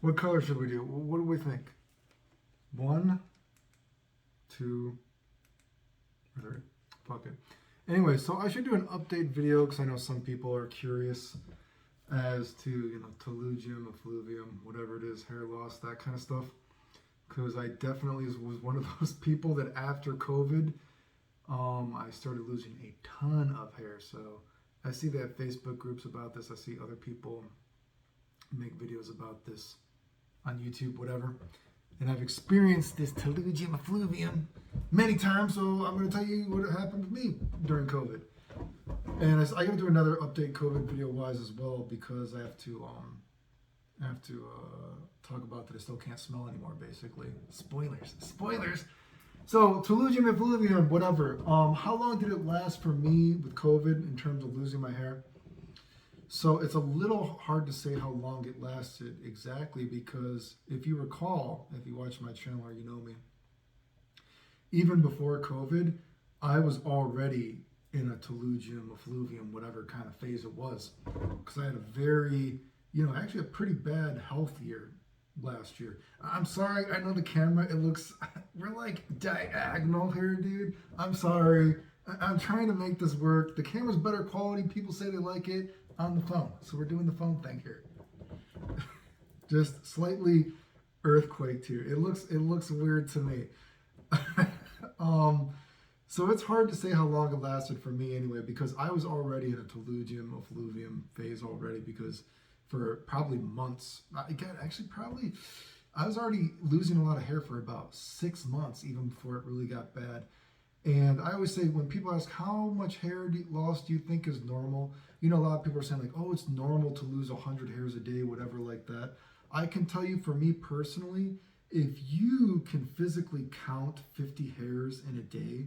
What color should we do? What do we think? 1, 2, 3. Fuck it. Anyway, so I should do an update video because I know some people are curious as to, telogen, effluvium, whatever it is, hair loss, that kind of stuff. Because I definitely was one of those people that after COVID, I started losing a ton of hair. So I see they have Facebook groups about this. I see other people make videos about this on YouTube, whatever. And I've experienced this telogen effluvium many times, so I'm going to tell you what happened to me during COVID. And I got to do another update COVID video wise as well because I have to talk about that I still can't smell anymore. Basically, spoilers. So telogen effluvium, whatever. How long did it last for me with COVID in terms of losing my hair? So it's a little hard to say how long it lasted exactly because if you recall, if you watch my channel or you know me, even before COVID, I was already in a telogen effluvium, whatever kind of phase it was, because I had a very, actually a pretty bad health year last year. I'm sorry, I know the camera, we're like diagonal here, dude. I'm sorry. I'm trying to make this work. The camera's better quality. People say they like it on the phone. So we're doing the phone thing here. Just slightly earthquaked here. It looks weird to me. So it's hard to say how long it lasted for me anyway, because I was already in a telogen effluvium phase already because for probably months, I was already losing a lot of hair for about 6 months, even before it really got bad. And I always say when people ask how much hair loss do you think is normal, a lot of people are saying like, oh, it's normal to lose 100 hairs a day, whatever like that. I can tell you for me personally, if you can physically count 50 hairs in a day,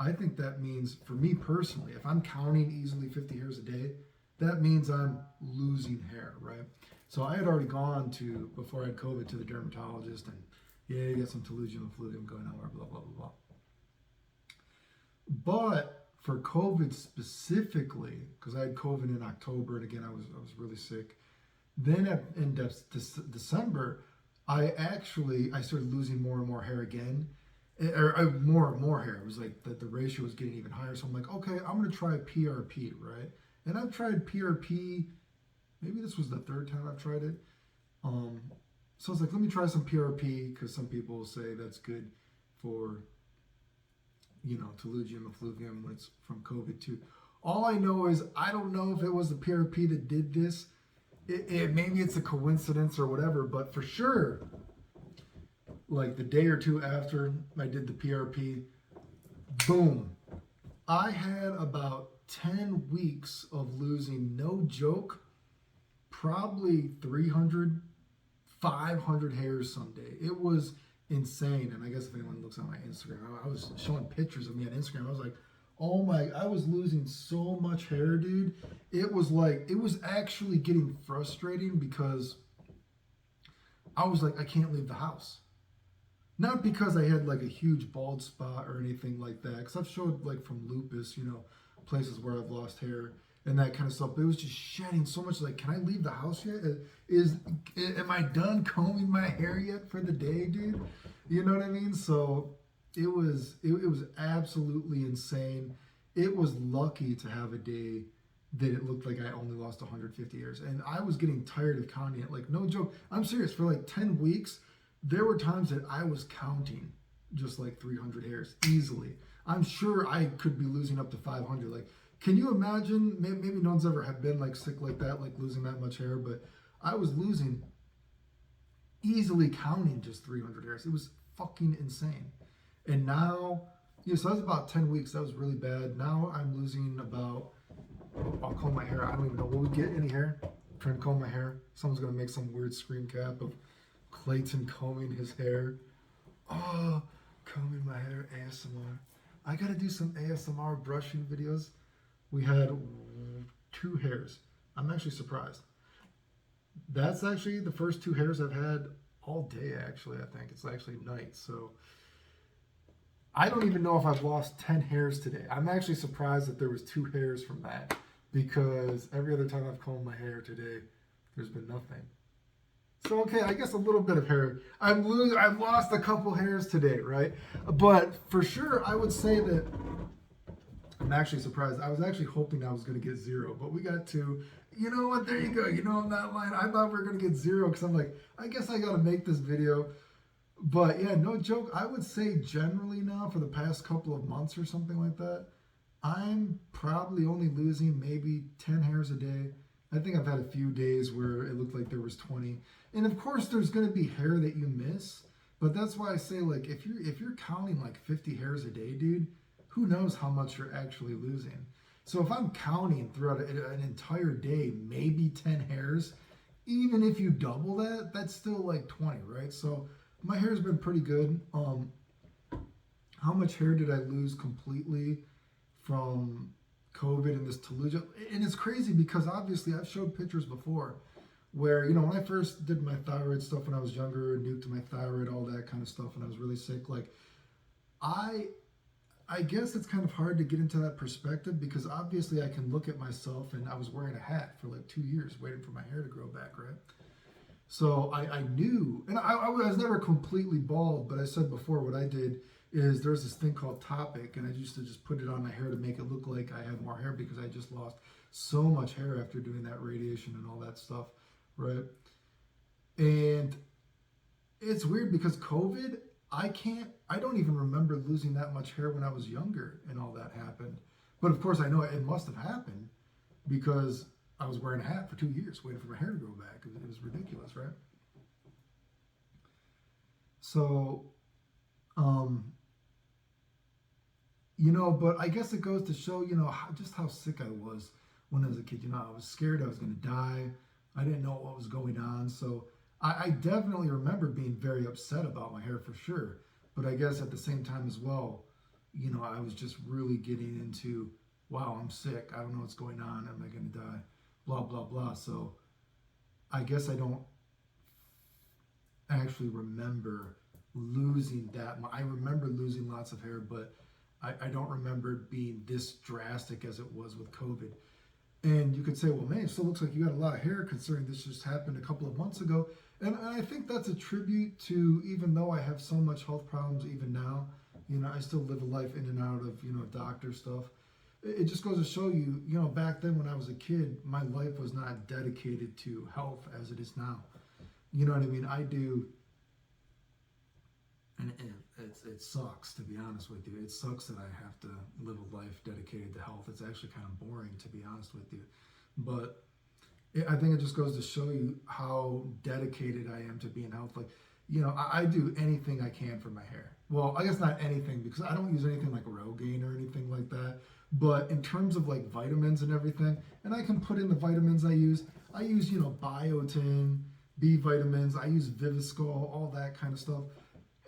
I think that means for me personally, if I'm counting easily 50 hairs a day, that means I'm losing hair, right? So I had already gone to, before I had COVID, to the dermatologist and yeah, you got some telogen effluvium going on, blah, blah, blah, blah. But for COVID specifically, because I had COVID in October, and again, I was really sick. Then in December, I started losing more and more hair again, or more and more hair. It was like the ratio was getting even higher. So I'm like, okay, I'm going to try PRP, right? And I've tried PRP, maybe this was the 3rd time I've tried it. So I was like, let me try some PRP, because some people say that's good for, telogen effluvium when it's from COVID too. All I know is I don't know if it was the PRP that did this. Maybe it's a coincidence or whatever, but for sure, like the day or two after I did the PRP, boom, I had about 10 weeks of losing, no joke, probably 300, 500 hairs someday. It was insane. And I guess if anyone looks on my Instagram, I was showing pictures of me on Instagram. I was like, oh my, I was losing so much hair, dude. It was actually getting frustrating because I was like, I can't leave the house. Not because I had like a huge bald spot or anything like that, because I've showed like from lupus, places where I've lost hair and that kind of stuff. But it was just shedding so much. Like, can I leave the house yet? Am I done combing my hair yet for the day, dude? You know what I mean? So it was absolutely insane. It was lucky to have a day that it looked like I only lost 150 hairs, and I was getting tired of counting it. Like, no joke, I'm serious. For like 10 weeks, there were times that I was counting just like 300 hairs easily. I'm sure I could be losing up to 500. Like, can you imagine? Maybe no one's ever been like sick like that, like losing that much hair, but I was losing easily counting just 300 hairs. It was fucking insane. And now, so that was about 10 weeks. That was really bad. Now I'm losing about, I'll comb my hair. I don't even know. Will we get any hair? I'm trying to comb my hair. Someone's going to make some weird screen cap of Clayton combing his hair. Oh, combing my hair, ASMR. I got to do some ASMR brushing videos. We had 2 hairs. I'm actually surprised. That's actually the first 2 hairs I've had all day, actually, I think. It's actually night, so I don't even know if I've lost 10 hairs today. I'm actually surprised that there was 2 hairs from that, because every other time I've combed my hair today, there's been nothing. So okay, I guess a little bit of hair. I've lost a couple hairs today, right? But for sure, I would say that I'm actually surprised. I was actually hoping I was going to get 0, but we got 2. You know what? There you go. You know I'm not lying. I thought we were going to get 0 because I'm like, I guess I got to make this video. But yeah, no joke. I would say generally now for the past couple of months or something like that, I'm probably only losing maybe 10 hairs a day. I think I've had a few days where it looked like there was 20. And of course there's going to be hair that you miss, but that's why I say, like, if you're counting like 50 hairs a day, dude, who knows how much you're actually losing. So if I'm counting throughout an entire day, maybe 10 hairs, even if you double that, that's still like 20, right? So my hair's been pretty good. How much hair did I lose completely from COVID and this Telogen? And it's crazy because obviously I've showed pictures before where, you know, when I first did my thyroid stuff when I was younger, nuked my thyroid, all that kind of stuff, and I was really sick, like, I guess it's kind of hard to get into that perspective because obviously I can look at myself, and I was wearing a hat for like 2 years waiting for my hair to grow back, right? So I knew, and I was never completely bald, but I said before what I did is there's this thing called Topic, and I used to just put it on my hair to make it look like I had more hair because I just lost so much hair after doing that radiation and all that stuff, right? And it's weird because COVID, I don't even remember losing that much hair when I was younger and all that happened. But of course I know it must have happened because I was wearing a hat for 2 years waiting for my hair to grow back. It was ridiculous, right? So, you know, but I guess it goes to show, you know, just how sick I was when I was a kid. You know, I was scared I was going to die. I didn't know what was going on. So I definitely remember being very upset about my hair for sure. But I guess at the same time as well, you know, I was just really getting into, wow, I'm sick. I don't know what's going on. Am I going to die? Blah, blah, blah. So I guess I don't actually remember losing that much. I remember losing lots of hair, but I don't remember it being this drastic as it was with COVID. And you could say, well, man, it still looks like you got a lot of hair considering this just happened a couple of months ago. And I think that's a tribute to, even though I have so much health problems even now, you know, I still live a life in and out of, you know, doctor stuff. It just goes to show you, you know, back then when I was a kid, my life was not dedicated to health as it is now. You know what I mean? I do, and it sucks, to be honest with you. It sucks that I have to live a life dedicated to health. It's actually kind of boring, to be honest with you. But I think it just goes to show you how dedicated I am to being healthy. You know, I do anything I can for my hair. Well, I guess not anything because I don't use anything like Rogaine or anything like that. But in terms of like vitamins and everything, and I can put in the vitamins I use, you know, biotin, B vitamins, I use Viviscal, all that kind of stuff.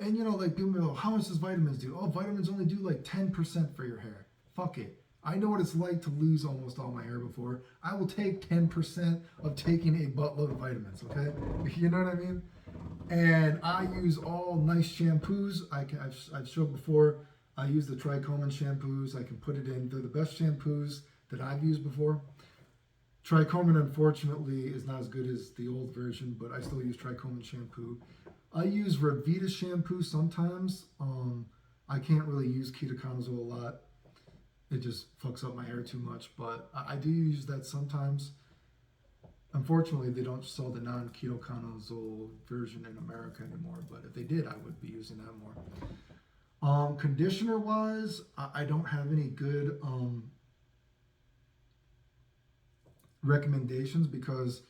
And you know, like people go, how much does vitamins do? Oh, vitamins only do like 10% for your hair. Fuck it. I know what it's like to lose almost all my hair before. I will take 10% of taking a buttload of vitamins, okay? You know what I mean? And I use all nice shampoos. I've showed before, I use the Trichomen shampoos. I can put it in. They're the best shampoos that I've used before. Trichomen, unfortunately, is not as good as the old version, but I still use Trichomen shampoo. I use Revita shampoo sometimes. I can't really use ketoconazole a lot. It just fucks up my hair too much, but I do use that sometimes. Unfortunately, they don't sell the non-ketoconazole version in America anymore, but if they did, I would be using that more. Conditioner-wise, I don't have any good recommendations because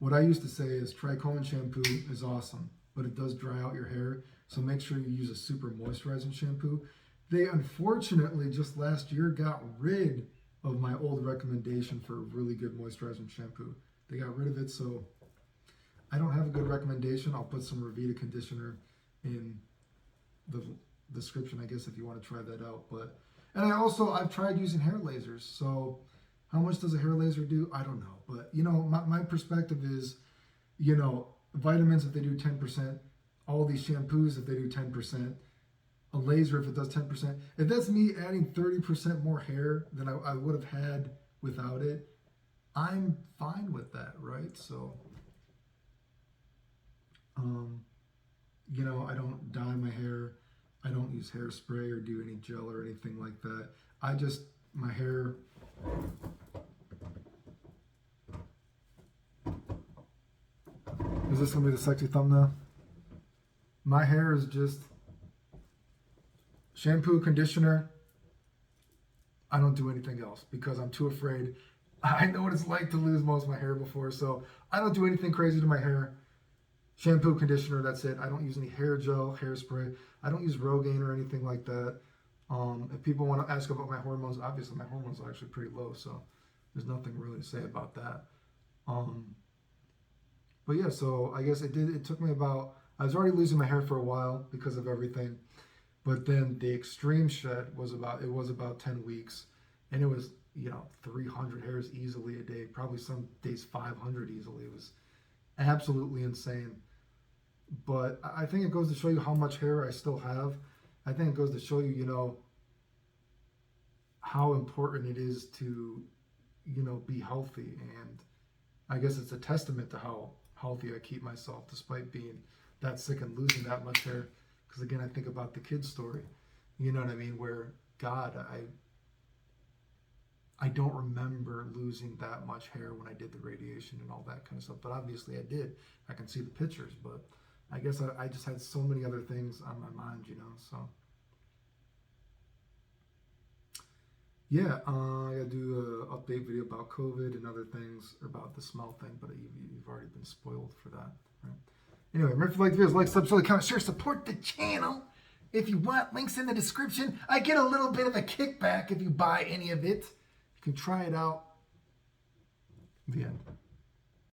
what I used to say is Trichomen shampoo is awesome, but it does dry out your hair, so make sure you use a super moisturizing shampoo. They unfortunately just last year got rid of my old recommendation for a really good moisturizing shampoo. They got rid of it, so I don't have a good recommendation. I'll put some Revita conditioner in the description, I guess, if you want to try that out. But and I've tried using hair lasers. So how much does a hair laser do? I don't know. But you know, my perspective is, you know, vitamins if they do 10%, all these shampoos if they do 10%. A laser if it does 10%. If that's me adding 30% more hair than I would have had without it, I'm fine with that, right? So You know, I don't dye my hair. I don't use hairspray or do any gel or anything like that. I just, my hair, is this gonna be the sexy thumbnail? My hair is just shampoo, conditioner. I don't do anything else because I'm too afraid. I know what it's like to lose most of my hair before, so I don't do anything crazy to my hair. Shampoo, conditioner, that's it. I don't use any hair gel, hairspray. I don't use Rogaine or anything like that. If people want to ask about my hormones, obviously my hormones are actually pretty low, so there's nothing really to say about that. But yeah, so I guess it took me about, I was already losing my hair for a while because of everything. But then the extreme shed was about 10 weeks. And it was, 300 hairs easily a day, probably some days 500 easily. It was absolutely insane. But I think it goes to show you how much hair I still have. I think it goes to show you, how important it is to, be healthy. And I guess it's a testament to how healthy I keep myself despite being that sick and losing that much hair. Because again, I think about the kid's story, you know what I mean? Where, God, I don't remember losing that much hair when I did the radiation and all that kind of stuff. But obviously I did. I can see the pictures, but I guess I just had so many other things on my mind, so. Yeah, I gotta do an update video about COVID and other things, or about the smell thing, but you've already been spoiled for that, right? Anyway, remember if you like the videos, like, subscribe, comment, share, support the channel. If you want, links in the description. I get a little bit of a kickback if you buy any of it. You can try it out. The end.